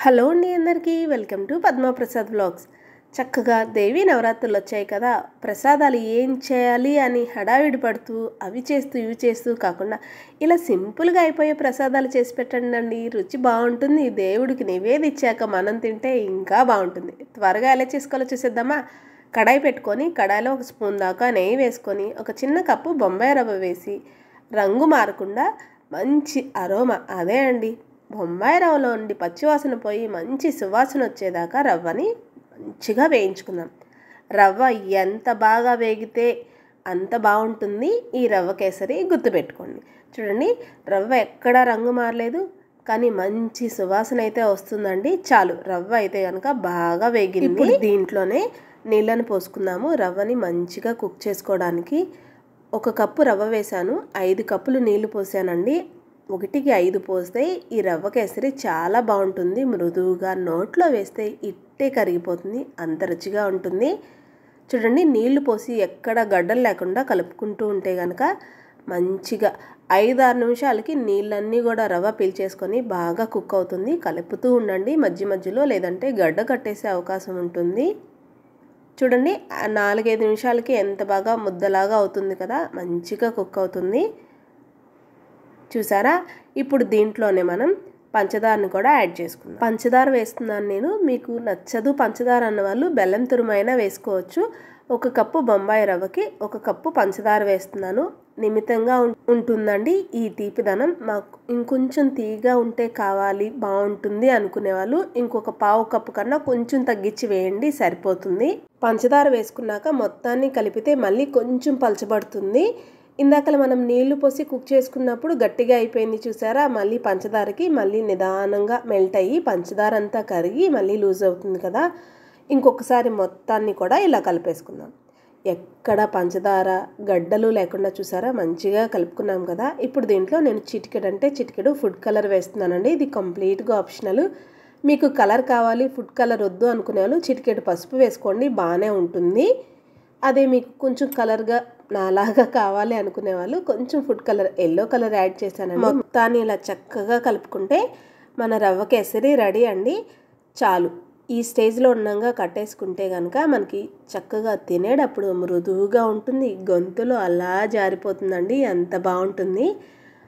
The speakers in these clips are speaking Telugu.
హలో అండి అందరికీ వెల్కమ్ టు పద్మప్రసాద్ వ్లాగ్స్. చక్కగా దేవి నవరాత్రులు వచ్చాయి కదా, ప్రసాదాలు ఏం చేయాలి అని హడావిడి పడుతూ అవి చేస్తూ ఇవి చేస్తూ కాకుండా ఇలా సింపుల్గా అయిపోయే ప్రసాదాలు చేసి పెట్టండి. రుచి బాగుంటుంది. దేవుడికి నివేదించాక మనం తింటే ఇంకా బాగుంటుంది. త్వరగా ఎలా చేసుకోవాలో చూసేద్దామా. కడాయి పెట్టుకొని కడాయిలో 1 స్పూన్ దాకా నెయ్యి వేసుకొని ఒక చిన్న కప్పు బొంబాయి రవ్వ వేసి రంగు మారకుండా మంచి అరోమా, అదే అండి బొంబాయి రవ్వలో ఉండి పచ్చివాసన పోయి మంచి సువాసన వచ్చేదాకా రవ్వని మంచిగా వేయించుకుందాం. రవ్వ ఎంత బాగా వేగితే అంత బాగుంటుంది ఈ రవ్వ కేసరి. గుర్తుపెట్టుకోండి. చూడండి, రవ్వ ఎక్కడా రంగు మారలేదు కానీ మంచి సువాసన అయితే వస్తుందండి. చాలు, రవ్వ అయితే కనుక బాగా వేగింది. ఇప్పుడు దీంట్లోనే నీళ్ళని పోసుకుందాము. రవ్వని మంచిగా కుక్ చేసుకోవడానికి 1 కప్పు రవ్వ వేసాను, 5 కప్పులు నీళ్లు పోసానండి. 1కి 5 పోస్తే ఈ రవ్వ కేసరి చాలా బాగుంటుంది. మృదువుగా నోట్లో వేస్తే ఇట్టే కరిగిపోతుంది, అంత రుచిగా ఉంటుంది. చూడండి, నీళ్లు పోసి ఎక్కడ గడ్డలు లేకుండా కలుపుకుంటూ ఉంటే కనుక మంచిగా 5-6 నిమిషాలకి నీళ్ళన్నీ కూడా రవ్వ పీల్చేసుకొని బాగా కుక్ అవుతుంది. కలుపుతూ ఉండండి మధ్య మధ్యలో, లేదంటే గడ్డ కట్టేసే అవకాశం ఉంటుంది. చూడండి, 4-5 నిమిషాలకి ఎంత బాగా ముద్దలాగా అవుతుంది కదా, మంచిగా కుక్ అవుతుంది. చూసారా? ఇప్పుడు దీంట్లోనే మనం పంచదారని కూడా యాడ్ చేసుకుందాం. పంచదార వేస్తున్నాను నేను. మీకు నచ్చదు పంచదార అన్న వాళ్ళు బెల్లం తురుమైనా వేసుకోవచ్చు. 1 కప్పు బొంబాయి రవ్వకి 1 కప్పు పంచదార వేస్తున్నాను. నిమితంగా ఉంటుందండి ఈ తీపిదనం. మాకు ఇంకొంచెం తీగా ఉంటే కావాలి, బాగుంటుంది అనుకునే వాళ్ళు ఇంకొక పావు కప్పు కన్నా కొంచెం తగ్గించి వేయండి, సరిపోతుంది. పంచదార వేసుకున్నాక మొత్తాన్ని కలిపితే మళ్ళీ కొంచెం పలచబడుతుంది. ఇందాక మనం నీళ్లు పోసి కుక్ చేసుకున్నప్పుడు గట్టిగా అయిపోయింది చూసారా, మళ్ళీ పంచదారకి మళ్ళీ నిదానంగా మెల్ట్ అయ్యి పంచదార అంతా కరిగి మళ్ళీ లూజ్ అవుతుంది కదా. ఇంకొకసారి మొత్తాన్ని కూడా ఇలా కలిపేసుకుందాం. ఎక్కడ పంచదార గడ్డలు లేకుండా చూసారా, మంచిగా కలుపుకున్నాం కదా. ఇప్పుడు దీంట్లో నేను చిటికెడు ఫుడ్ కలర్ వేస్తున్నానండి. ఇది కంప్లీట్గా ఆప్షనల్. మీకు కలర్ కావాలి, ఫుడ్ కలర్ వద్దు అనుకునే వాళ్ళు చిటికెడు పసుపు వేసుకోండి, బాగానే ఉంటుంది. అదే మీకు కొంచెం కలర్గా నాలాగా కావాలి అనుకునే వాళ్ళు కొంచెం food colour, yellow colour add చేశానండి. మొత్తాన్ని ఇలా చక్కగా కలుపుకుంటే మన రవ్వ కేసరి రెడీ అండి. చాలు, ఈ స్టేజ్లో ఉన్నంగా కట్టేసుకుంటే కనుక మనకి చక్కగా తినేటప్పుడు మృదువుగా ఉంటుంది, గొంతులో అలా జారిపోతుందండి, అంత బాగుంటుంది.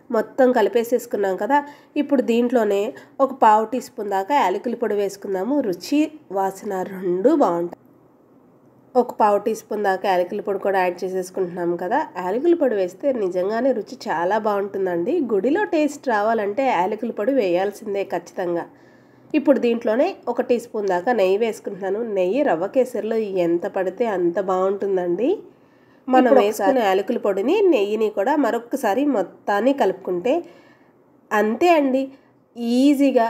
మొత్తం కలిపేసేసుకున్నాం కదా. ఇప్పుడు దీంట్లోనే 1 పావు టీ స్పూన్ దాకా యాలకుల పొడి వేసుకుందాము. రుచి వాసన 2 బాగుంటాయి. 1 పావు టీ స్పూన్ దాకా యాలకుల పొడి కూడా యాడ్ చేసేసుకుంటున్నాం కదా. యాలకుల పొడి వేస్తే నిజంగానే రుచి చాలా బాగుంటుందండి. గుడిలో టేస్ట్ రావాలంటే యాలకుల పొడి వేయాల్సిందే ఖచ్చితంగా. ఇప్పుడు దీంట్లోనే 1 టీ స్పూన్ దాకా నెయ్యి వేసుకుంటున్నాను. నెయ్యి రవ్వ కేసరిలో ఎంత పడితే అంత బాగుంటుందండి. మనం వేసుకున్న యాలకుల పొడిని నెయ్యిని కూడా మరొకసారి మొత్తాన్ని కలుపుకుంటే అంతే అండి. ఈజీగా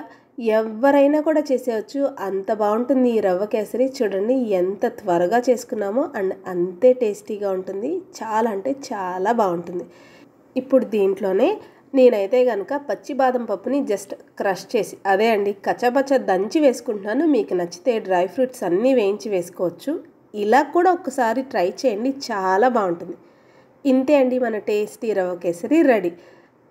ఎవరైనా కూడా చేసేయచ్చు, అంత బాగుంటుంది ఈ రవ్వ కేసరి. చూడండి ఎంత త్వరగా చేసుకున్నామో అండ్ అంతే టేస్టీగా ఉంటుంది. చాలా అంటే చాలా బాగుంటుంది. ఇప్పుడు దీంట్లోనే నేనైతే కనుక పచ్చి బాదం పప్పుని జస్ట్ క్రష్ చేసి, అదే అండి కచ్చాపచ్చా దంచి వేసుకుంటున్నాను. మీకు నచ్చితే డ్రై ఫ్రూట్స్ అన్నీ వేయించి వేసుకోవచ్చు. ఇలా కూడా ఒక్కసారి ట్రై చేయండి, చాలా బాగుంటుంది. ఇంతే అండి, మన టేస్టీ రవ్వ కేసరి రెడీ.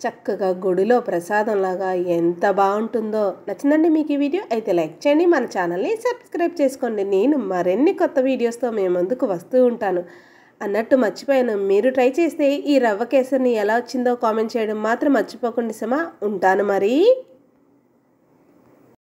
చక్కగా గుడిలో ప్రసాదంలాగా ఎంత బాగుంటుందో. నచ్చిందండి మీకు ఈ వీడియో? అయితే లైక్ చేయండి, మన ఛానల్ని సబ్స్క్రైబ్ చేసుకోండి. నేను మరిన్ని కొత్త వీడియోస్తో మీ ముందుకు వస్తూ ఉంటాను. అన్నట్టు మర్చిపోయాను, మీరు ట్రై చేస్తే ఈ రవ్వ కేసరిని ఎలా వచ్చిందో కామెంట్ చేయడం మాత్రం మర్చిపోకండి. ఉంటాను మరి.